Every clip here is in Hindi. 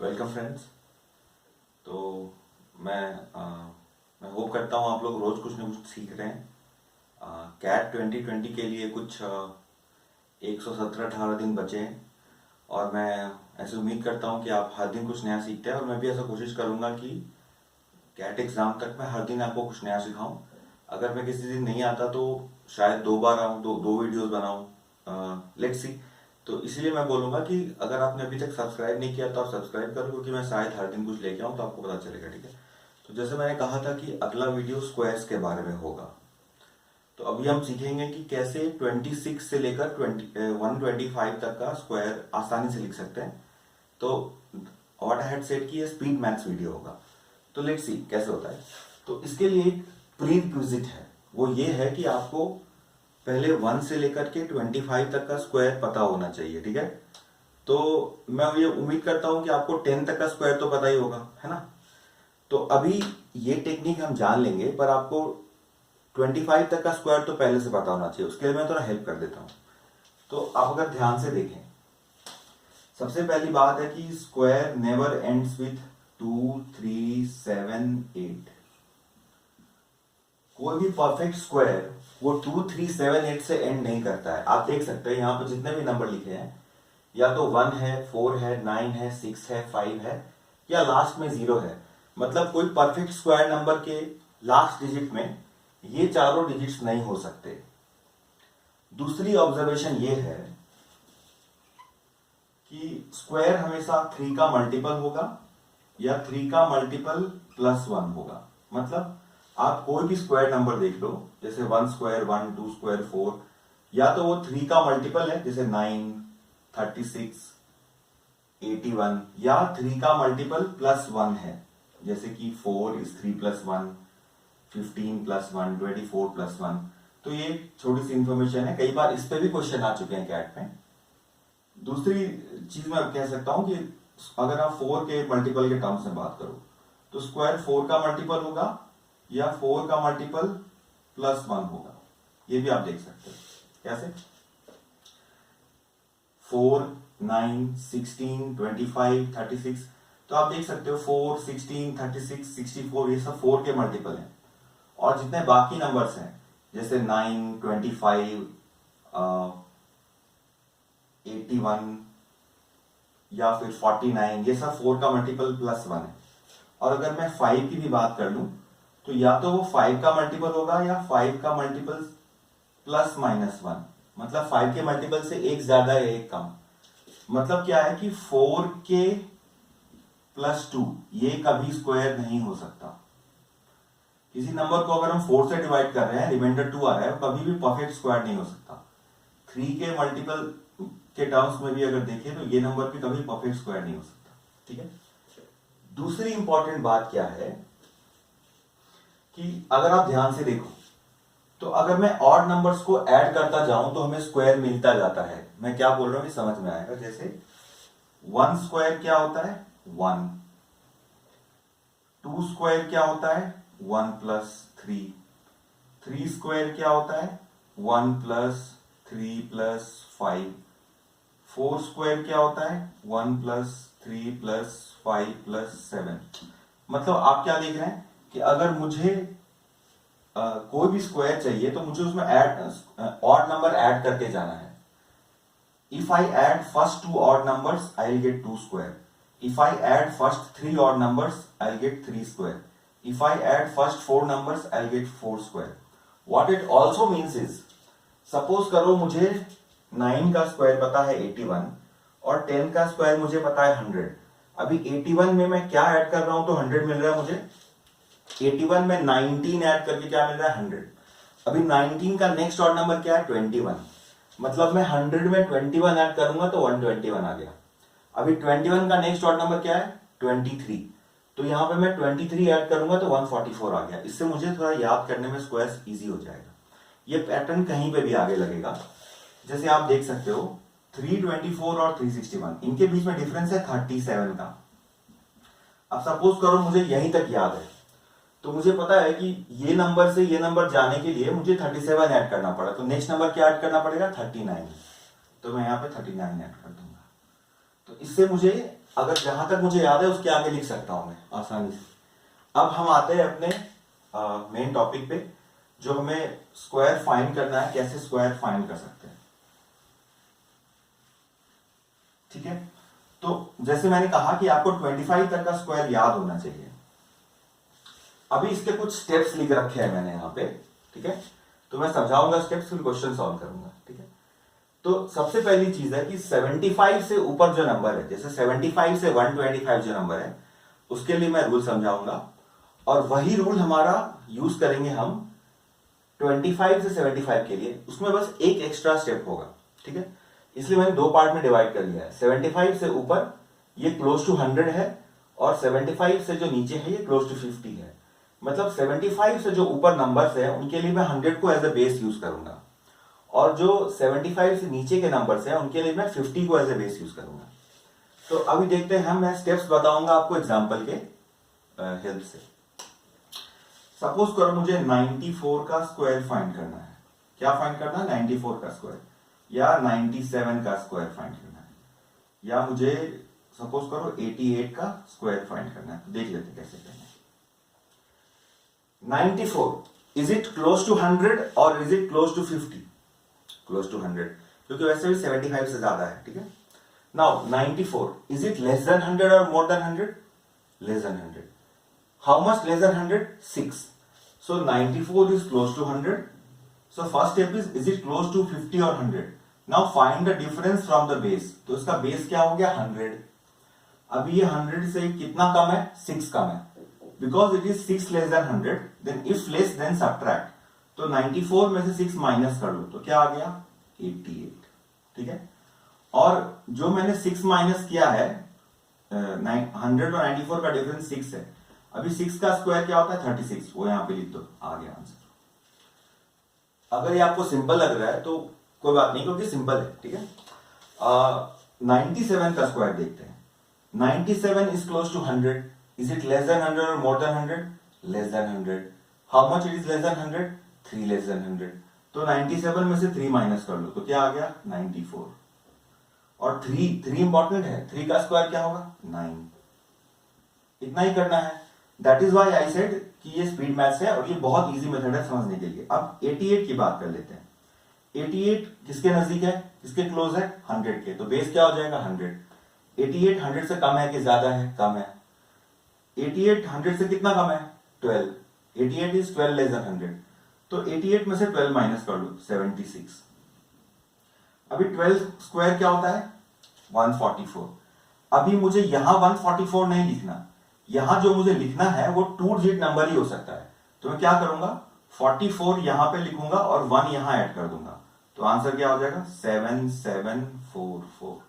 Welcome friends. तो मैं होप करता हूँ आप लोग रोज कुछ ना कुछ सीख रहे हैं। कैट 2020 के लिए कुछ 117-18 दिन बचे हैं और मैं ऐसे उम्मीद करता हूँ कि आप हर दिन कुछ नया सीखते हैं और मैं भी ऐसा कोशिश करूँगा कि कैट एग्ज़ाम तक मैं हर दिन आपको कुछ नया सिखाऊं। अगर मैं किसी दिन नहीं आता तो शायद 2 बार आऊँ, दो वीडियोस बनाऊँ, लेट्स सी। तो इसीलिए मैं बोलूँगा कि अगर आपने अभी तक सब्सक्राइब नहीं किया तो आप सब्सक्राइब करो, क्योंकि मैं शायद हर दिन कुछ लेके आऊँ तो आपको पता चलेगा, ठीक है। तो जैसे मैंने कहा था कि अगला वीडियो स्क्वायर्स के बारे में होगा। तो अभी हम सीखेंगे कि कैसे 26 से लेकर 125 तक का स्क्वायर आसानी से लिख सकते हैं। तो व्हाट आई हैड सेड कि ये स्पीड मैथ्स वीडियो होगा। तो लेट्स सी कैसे होता है। तो इसके लिए एक प्री रिक्विजिट है, वो ये है कि आपको पहले 1 से लेकर के 25 तक का स्क्वायर पता होना चाहिए, ठीक है। तो मैं ये उम्मीद करता हूं कि आपको 10 तक का स्क्वायर तो पता ही होगा, है ना। तो अभी ये टेक्निक हम जान लेंगे, पर आपको 25 तक का स्क्वायर तो पहले से पता होना चाहिए। उसके लिए मैं थोड़ा हेल्प कर देता हूं। तो आप अगर ध्यान से देखें, सबसे पहली बात है कि स्क्वायर नेवर एंड्स विथ 2, 3, 7, 8। कोई भी परफेक्ट स्क्वायर वो 2, 3, 7, 8 से एंड नहीं करता है। आप देख सकते हैं यहाँ पर जितने भी नंबर लिखे हैं, या तो 1 है, 4 है, 9 है, 6 है, 5 है, या लास्ट में 0 है। मतलब कोई परफेक्ट स्क्वायर नंबर के लास्ट डिजिट में ये चारों डिजिट्स नहीं हो सकते। दूसरी ऑब्जर्वेशन ये है कि स्क्वायर हमेशा 3 का मल्टीपल होगा या 3 का मल्टीपल +1 होगा। मतलब आप कोई भी स्क्वायर नंबर देख लो, जैसे 1 स्क्वायर 1, 2 स्क्वायर 4, या तो वो 3 का मल्टीपल है जैसे 9, 36, 81, या 3 का मल्टीपल +1 है जैसे कि 4 is 3 + 1, 15 + 1, 24 + 1। तो ये छोटी सी इंफॉर्मेशन है, कई बार इस पे भी क्वेश्चन आ चुके हैं कैट में। दूसरी चीज मैं कह सकता हूं कि अगर आप 4 के मल्टीपल के टर्म्स में बात करो तो स्क्वायर 4 का मल्टीपल होगा या 4 का मल्टीपल +1 होगा। ये भी आप देख सकते हैं कैसे। 4, 9, 16, 25, 36। तो आप देख सकते हो 4, 16, 36, 64 ये सब 4 के मल्टीपल हैं। और जितने बाकी नंबर्स हैं जैसे 9, 25, 81 या फिर 49, ये सब 4 का मल्टीपल +1 है। और अगर मैं 5 की भी बात कर लूं तो या तो वो 5 का मल्टीपल होगा या 5 का मल्टीपल ±1। मतलब 5 के मल्टीपल से एक ज्यादा या एक कम। मतलब क्या है कि 4 के +2 ये कभी स्क्वायर नहीं हो सकता। किसी नंबर को अगर हम 4 से डिवाइड कर रहे हैं, रिमाइंडर 2 आ रहा है, कभी भी परफेक्ट स्क्वायर नहीं हो सकता। 3 के मल्टीपल के टर्म्स में भी अगर देखें तो ये नंबर भी कभी परफेक्ट स्क्वायर नहीं हो सकता, ठीक है। दूसरी इंपॉर्टेंट बात क्या है कि अगर आप ध्यान से देखो तो अगर मैं ऑड नंबर्स को ऐड करता जाऊं तो हमें स्क्वायर मिलता जाता है। मैं क्या बोल रहा हूं समझ में आएगा। जैसे 1 स्क्वायर क्या होता है 1, 2 स्क्वायर क्या होता है 1 + 3, 3 स्क्वायर क्या होता है 1 + 3 + 5, 4 स्क्वायर क्या होता है 1 + 3 + 5 + 7। मतलब आप क्या देख रहे हैं कि अगर मुझे कोई भी स्क्वायर चाहिए तो मुझे उसमें ऑड नंबर ऐड करके जाना है। If I add first 2 odd numbers I will get 2 square. If I add first 3 odd numbers I will get 3 square. If I add first 4 numbers I will get 4 square. What it also means is, suppose करो मुझे 9 का स्क्वायर पता है 81 और 10 का स्क्वायर मुझे पता है 100। अभी 81 में मैं क्या ऐड कर रहा हूं तो 100 मिल रहा है मुझे। 81 में 19 ऐड करके क्या मिल रहा है 100। अभी 19 का नेक्स्ट ऑड नंबर क्या है 21। मतलब मैं 100 में 21 ऐड करूंगा तो 121 आ गया। अभी 21 का नेक्स्ट ऑड नंबर क्या है 23। तो यहां पे मैं 23 ऐड करूंगा तो 144 आ गया। इससे मुझे थोड़ा याद करने में स्क्वायर्स इजी हो जाएगा। ये पैटर्न कहीं पे भी आगे लगेगा। जैसे आप देख सकते हो 324 और 361, इनके बीच में डिफरेंस है 37 का। अब सपोज करो मुझे यहीं तक याद है तो मुझे पता है कि ये नंबर से ये नंबर जाने के लिए मुझे 37 ऐड करना पड़ा, तो नेक्स्ट नंबर क्या ऐड करना पड़ेगा 39। तो मैं यहाँ पे 39 ऐड कर दूंगा। तो इससे मुझे अगर जहां तक मुझे याद है उसके आगे लिख सकता हूं मैं आसानी से। अब हम आते हैं अपने मेन टॉपिक पे, जो हमें स्क्वायर फाइंड करना है, कैसे स्क्वायर फाइंड कर सकते हैं। ठीक है, तो जैसे मैंने कहा कि आपको 25 तक का स्क्वायर याद होना चाहिए। अभी इसके कुछ स्टेप्स लिख रखे हैं मैंने यहाँ पे, ठीक है, तो मैं समझाऊंगा स्टेप्स, फिर क्वेश्चन सॉल्व करूंगा। ठीक है, तो सबसे पहली चीज है कि 75 से ऊपर जो नंबर है, जैसे 75 से 125 जो नंबर है, उसके लिए मैं रूल समझाऊंगा, और वही रूल हमारा यूज करेंगे हम 25 से 75 के लिए। उसमें बस एक एक्स्ट्रा स्टेप होगा। ठीक है, इसलिए मैंने दो पार्ट में डिवाइड कर लिया है। 75 से ऊपर ये क्लोज टू 100 है, और 75 से जो नीचे है ये क्लोज टू 50 है। मतलब 75 से जो ऊपर नंबर्स है उनके लिए मैं 100 को एज अ बेस यूज करूंगा, और जो 75 से नीचे के नंबर्स हैं उनके लिए मैं 50 को एज अ बेस यूज करूंगा। तो अभी देखते हैं, मैं स्टेप्स बताऊंगा आपको एग्जांपल के हेल्प से। सपोज करो मुझे 94 का स्क्वायर फाइंड करना है। क्या फाइंड करना है? 94 का स्क्वायर, या 97 का स्क्वायर फाइंड करना है, या मुझे सपोज करो 88 का स्क्वायर फाइंड करना है। तो देख लेते हैं कैसे करना है। 94, इज इट क्लोज टू 100 और is it close to 50? Close to 100, क्योंकि वैसे भी 75 से ज्यादा है। ठीक है, now 94, is it less than 100 और more than 100? Less than 100. How much less than 100? 6. So 94 is close to 100. So first step is it close to 50 or 100? Now find the difference from the base. तो इसका बेस क्या हो गया? 100. अब ये 100 से कितना कम है? 6 कम है। Because it is 6 less than 100, then if less then subtract. तो 94 में से 6 माइनस कर लो तो क्या आ गया? 88. ठीक है, और जो मैंने 6 माइनस किया है, 100 और 94 का डिफरेंस 6 है। अभी 6 का स्क्वायर क्या होता है? 36, वो यहां पे लिख दो, आ गया आंसर। अगर ये आपको सिंपल लग रहा है तो कोई बात नहीं, क्योंकि सिंपल है। ठीक है, 97 का स्क्वायर देखते हैं। 97 is close to 100. Is it less than 100 और more than 100? Less than 100. How much it is less than 100? 3 less than 100. तो 97 में से 3 माइनस कर लो तो क्या आ गया? 94. और 3 इंपॉर्टेंट है, 3 का स्क्वायर क्या होगा? 9. इतना ही करना है। That is why I said कि ये स्पीड मैथ्स है और ये बहुत इजी मेथड है समझने के लिए। अब 88 की बात कर लेते हैं। 88 किसके नजदीक है? किसके क्लोज है? 100 के। तो बेस क्या हो जाएगा? 100. 88 100 से कम है कि ज्यादा है? कम है। 88 100 से कितना कम है? 12. 88 इज 12 लेस देन 100. तो 88 में से 12 माइनस कर लो, 76. अभी 12 स्क्वायर क्या होता है? 144. अभी मुझे यहां 144 नहीं लिखना, यहां जो मुझे लिखना है वो 2 डिजिट नंबर ही हो सकता है। तो मैं क्या करूंगा? 44 यहां पे लिखूंगा और 1 यहां ऐड कर दूंगा। तो आंसर क्या हो जाएगा? 7744.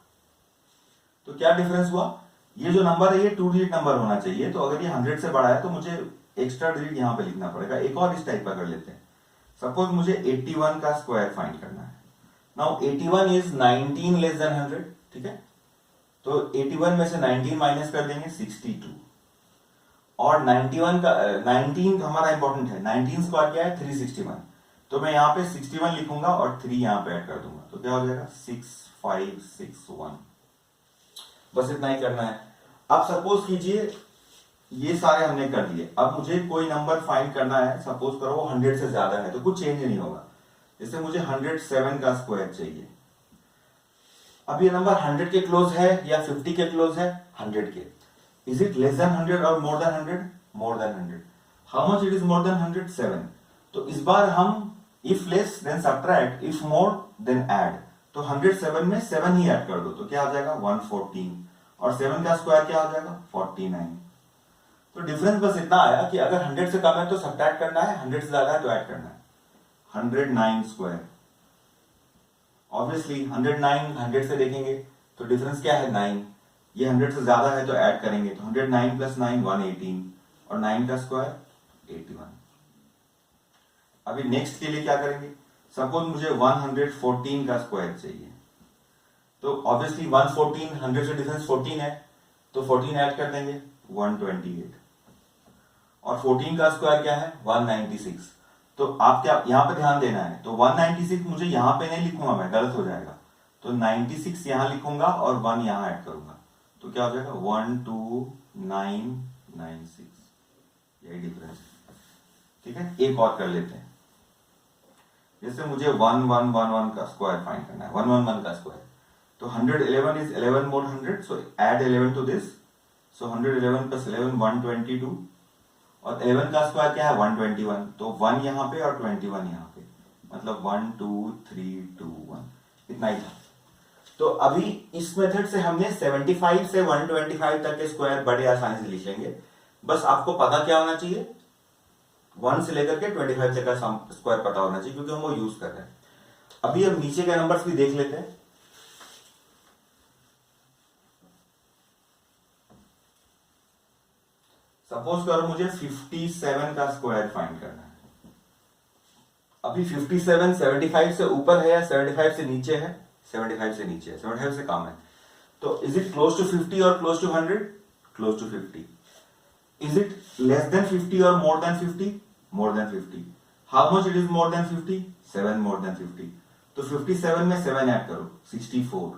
तो क्या डिफरेंस हुआ? ये जो नंबर है ये 2 डिजिट नंबर होना चाहिए, तो अगर ये 100 से बड़ा है तो मुझे एक्स्ट्रा डिजिट यहां पे लिखना पड़ेगा। एक और इस टाइप का कर लेते हैं। सपोज मुझे 81 का स्क्वायर फाइंड करना है। Now 81 is 19 less than 100. ठीक है, तो 81 में से 19 माइनस कर देंगे, 62. और 91 का 19 हमारा इंपॉर्टेंट है। 19 स्क्वायर क्या है? 361. तो मैं यहाँ पे 61 लिखूंगा और 3 यहाँ पे ऐड कर दूंगा, तो क्या हो जाएगा? 6561. बस इतना ही करना है। अब सपोज कीजिए ये सारे हमने कर दिए। अब मुझे कोई नंबर फाइंड करना है, सपोज करो वो 100 से ज्यादा है, तो कुछ चेंज नहीं होगा। जैसे मुझे 107 का स्क्वायर चाहिए। अब ये नंबर 100 के क्लोज है या 50 के क्लोज है? 100 के। Is it less than 100 or more than 100? More than 100. How much it is more than 100? 7. तो इस बार हम if less then subtract, if more then add. तो 107 में 7 ही ऐड कर दो तो क्या आ जाएगा? 114. और 7 का स्क्वायर क्या आ जाएगा? 49. तो डिफरेंस बस इतना आया कि अगर 100 से कम है तो सब्ट्रैक्ट करना है, 100 से ज्यादा है तो ऐड करना है। 109 स्क्वायर। ऑब्वियसली 109 100 से देखेंगे तो डिफरेंस क्या है? 9. ये 100 से ज्यादा है तो ऐड करेंगे, तो 109 प्लस 9 118, और 9 का स्क्वायर 81. अभी नेक्स्ट के लिए क्या करेंगे? सपोज मुझे 114 का स्क्वायर चाहिए, तो ऑब्वियसली 114 100 से डिफरेंस 14 है, तो 14 ऐड कर देंगे, 128. और 14 का स्क्वायर क्या है? 196. तो आप क्या यहां पे ध्यान देना है, तो 196 मुझे यहां पे नहीं लिखूंगा मैं, गलत हो जाएगा। तो 96 यहां लिखूंगा और 1 यहां ऐड करूंगा, तो क्या हो जाएगा 12996, यही डिफरेंस है। ठीक है, एक और कर लेते हैं। जैसे मुझे 1111 का स्क्वायर फाइंड करना है, 111 का स्क्वायर, तो 111 is 11 more 100, so add 11 to this, so 111 plus 11 122, और 11 का स्क्वायर क्या है 121, तो 1 यहाँ पे और 21 यहाँ पे, मतलब 1 2 3 2 1, इतना ही था। तो अभी इस मेथड से हमने 75 से 125 तक के स्क्वायर बड़े आसानी से लिख लेंगे। बस आपको पता क्या होना चाहिए, 1 से लेकर के 25 तक का स्क्वायर पता होना चाहिए, क्योंकि हम वो यूज कर रहे हैं। अभी हम नीचे के नंबर्स भी देख लेते हैं। सपोज करो मुझे 57 का स्क्वायर फाइंड करना है। अभी 57 75 से ऊपर है या 75 से नीचे है? 75 से नीचे है, 75 से कम है। तो इज इट क्लोज टू 50 और close to 100? Close to 50। Is it less than 50 और more than 50? More than 50। How much it is more than 50? 7 more than 50। तो 57 में 7 ऐड करो, 64।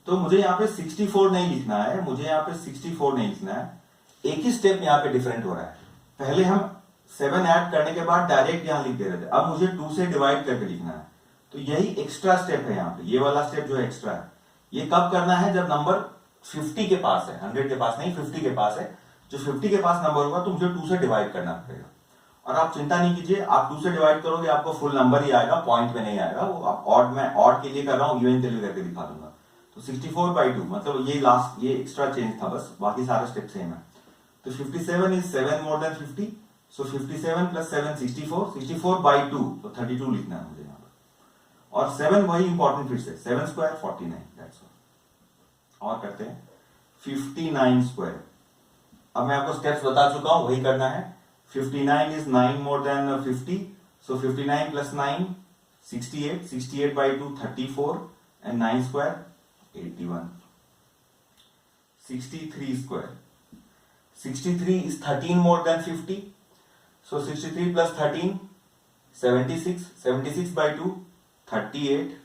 तो मुझे यहाँ पे 64 नहीं लिखना है, मुझे यहाँ पे 64 नहीं लिखना है, एक ही स्टेप यहाँ पे डिफरेंट हो रहा है। पहले हम 7 ऐड करने के बाद डायरेक्ट यहाँ लिख दे रहे थे, अब मुझे 2 से डिवाइड करके लिखना है। तो यही एक्स्ट्रा स्टेप है यहाँ पे, ये वाला स्टेप जो एक्स्ट्रा है, ये कब करना है? जब नंबर 50 के पास है, 100 के पास नहीं, 50 के पास है। जो 50 के पास नंबर होगा तो मुझे 2 से डिवाइड करना पड़ेगा। और आप चिंता नहीं कीजिए, आप 2 से डिवाइड करोगे आपको फुल नंबर ही आएगा, पॉइंट में नहीं आएगा। वो आप ऑड में ऑड के लिए कर रहा हूँ, इवन के लिए करके दिखा दूंगा। तो 64/2 मतलब ये लास्ट, ये एक्स्ट्रा चेंज था बस, बाकी सारा स्टेप सेम है। तो 57 is 7 more than 50, so 57 plus 7 64, 64/2, तो 32 लिखना है मुझे यहाँ पर। और 7 वही इंपॉर्टेंट फिर से, 7 स्क्वायर 49, दैट्स ऑल। और करते हैं 59 स्क्वायर। अब मैं आपको स्टेप्स बता चुका हूं, वही करना है। 59 is 9 more than 50, so 59 plus 9 68, 68/2 34, and 9 square 81। 63 square, 63 is 13 more than 50, so 63 plus 13 76, 76/2 38,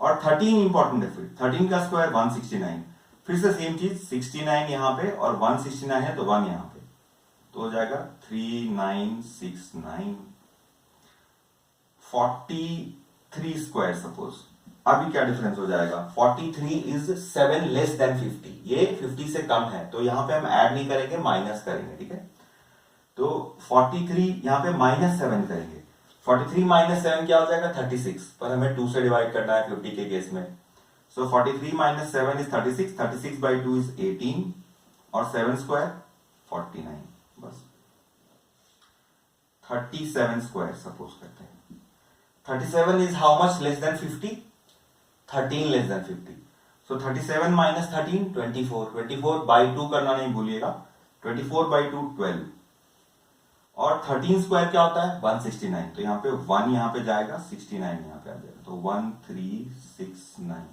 और 13 इंपॉर्टेंट है। फिर 13 का स्क्वायर 169, फिर से सेम चीज, 69 यहां पे और 169 है तो 1 यहां पे, तो हो जाएगा 3969। 43 स्क्वायर सपोज, अभी क्या डिफरेंस हो जाएगा? 43 इज 7 लेस देन 50, ये 50 से कम है, तो यहां पे हम ऐड नहीं करेंगे, माइनस करेंगे। ठीक है, तो 43 यहां पे -7 करेंगे। 43 - 7 क्या हो जाएगा? 36, पर हमें 2 से डिवाइड करना है 50 के केस में। सो 43 - 7 इज 36, 36/2 इज 18, और 7 स्क्वायर 49, बस। 37 स्क्वायर सपोज करते हैं। 37 is how much less than 50? 13 less than 50, सो 37 - 13 24, 24/2 करना नहीं भूलिएगा, 24/2 12, और 13 स्क्वायर क्या होता है? 169, तो यहाँ पे 1 यहाँ पे जाएगा, 69 यहाँ पे आ जाएगा, तो 1369।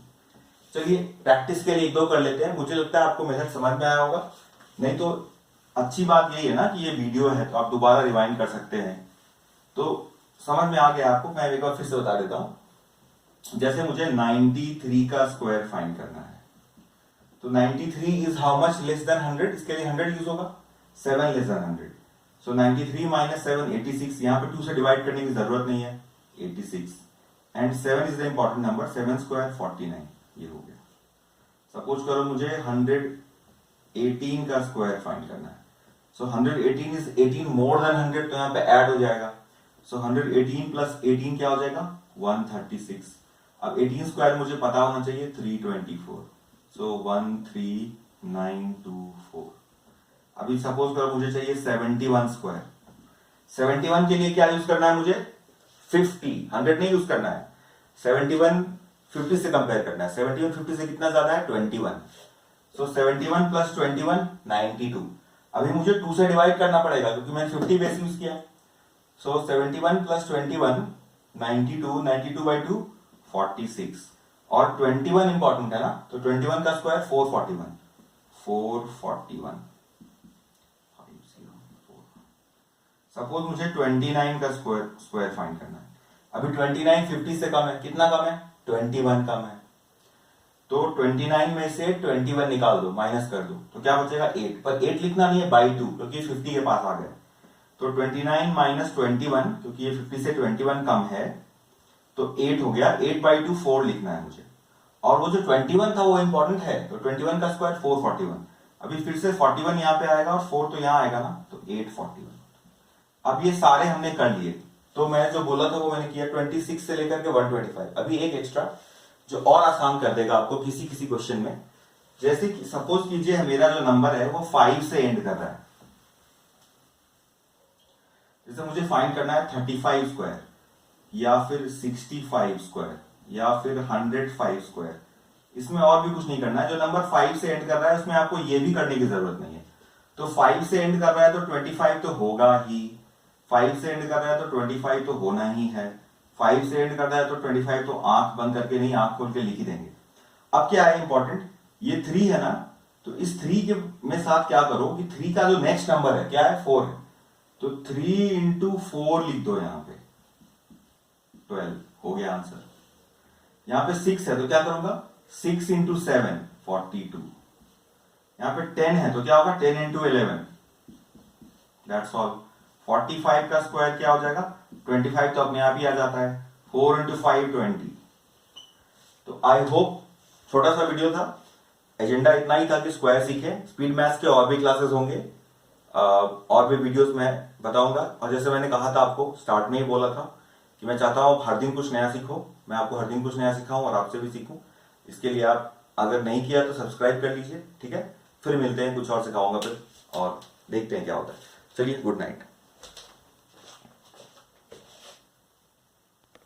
चलिए प्रैक्टिस के लिए 1-2 कर लेते हैं, मुझे लगता है आपको मेथड समझ में आया होगा। नहीं तो अच्छी बात यही है ना कि ये वीडियो है, तो आप दोबारा रिवाइंड कर सकते हैं, तो समझ में आ गया आपको। मैं एक बार फिर से बता देता हूं। जैसे मुझे 93 का स्क्वायर फाइंड करना है, तो 93 is how much less than 100? इसके लिए 100 यूज होगा, 7 लेस देन 100, सो 93 - 7 86, यहां पे 2 से डिवाइड करने की जरूरत नहीं है, 86, and 7 is the important number, 7 square 49, ये हो गया। सपोज करो मुझे 118 का स्क्वायर फाइंड करना है, सो 118 इज 18 मोर देन 100, तो यहां पे ऐड हो जाएगा, सो 118 प्लस 18 क्या हो जाएगा? 136। अब 18 स्क्वायर मुझे पता होना चाहिए, 324, सो 13924। अभी सपोज करो मुझे चाहिए 71 स्क्वायर। 71 के लिए क्या यूज करना है मुझे? 50, 100 नहीं यूज करना है, 71 50 से कंपेयर करना है। 71 50 से कितना ज्यादा है? 21, सो 71 प्लस 21 92। अभी मुझे 2 से डिवाइड करना पड़ेगा क्योंकि मैंने 50 बेस यूज किया, सो 71 प्लस 21 92, 92/2 46, और 21 इंपॉर्टेंट है ना, तो 21 का स्क्वायर 441, 441। सपोज मुझे 29 का स्क्वायर फाइंड करना है। अभी 29 50 से कम है, कितना कम है? 21 कम है, तो 29 में से 21 निकाल दो, माइनस कर दो, तो क्या बचेगा 8, पर 8 लिखना नहीं है, बाई 2, क्योंकि 50 के पास आ गए। तो 29 माइनस 21, क्योंकि ये 50 से 21 कम है, तो 8 हो गया। 8 बाई 2 4 लिखना है मुझे, और वो जो 21 था वो इंपॉर्टेंट है, तो 21 का स्क्वायर 441। अभी फिर से 41 यहाँ पे आएगा और 4 तो यहाँ आएगा ना, तो 841। अब ये सारे हमने कर लिए, तो मैं जो बोला था वो मैंने किया, 26 से लेकर के 125। अभी एक एक्स्ट्रा जो और आसान कर देगा आपको किसी किसी क्वेश्चन में, जैसे कि सपोज कीजिए मेरा जो नंबर है वो 5 से एंड कर रहा है, जैसे मुझे फाइंड करना है 35 स्क्वायर, या फिर 65 स्क्वायर, या फिर 105 स्क्वायर। इसमें और भी कुछ नहीं करना है, जो नंबर 5 से एंड कर रहा है उसमें आपको ये भी करने की जरूरत नहीं है। तो 5 से एंड कर रहा है तो 25 तो होगा ही, 5 से एंड कर रहा है तो 25 तो होना ही है, 5 से एंड कर रहा है तो 25 तो आंख बंद करके नहीं, आंख खोल के लिख ही देंगे। अब क्या है इंपॉर्टेंट, ये 3 है ना, तो इस 3 के में साथ क्या करो कि 3 का जो नेक्स्ट नंबर है क्या है, 4 है, तो 3 इंटू 4 लिख दो, यहां पे 12 हो गया आंसर। यहां पे 6 है तो क्या करूंगा, 6 इंटू 7 42। यहां पे 10 है तो क्या होगा, 10 इंटू 11, दैट्स ऑल। 45 का स्क्वायर क्या हो जाएगा, 25 तो अपने आप ही आ जाता है, 4 इंटू 5 20। तो आई होप छोटा सा वीडियो था, एजेंडा इतना ही था कि स्क्वायर सीखे। स्पीड मैथ्स के और भी क्लासेस होंगे, और भी वीडियोस मैं बताऊंगा। और जैसे मैंने कहा था आपको स्टार्ट में ही बोला था कि मैं चाहता हूं हर दिन कुछ नया सीखो, मैं आपको हर दिन कुछ नया सिखाऊं और आपसे भी सीखूं। इसके लिए आप अगर नहीं किया तो सब्सक्राइब कर लीजिए, ठीक है। फिर मिलते हैं, कुछ और सिखाऊंगा फिर, और देखते हैं क्या होता है। चलिए, गुड नाइट।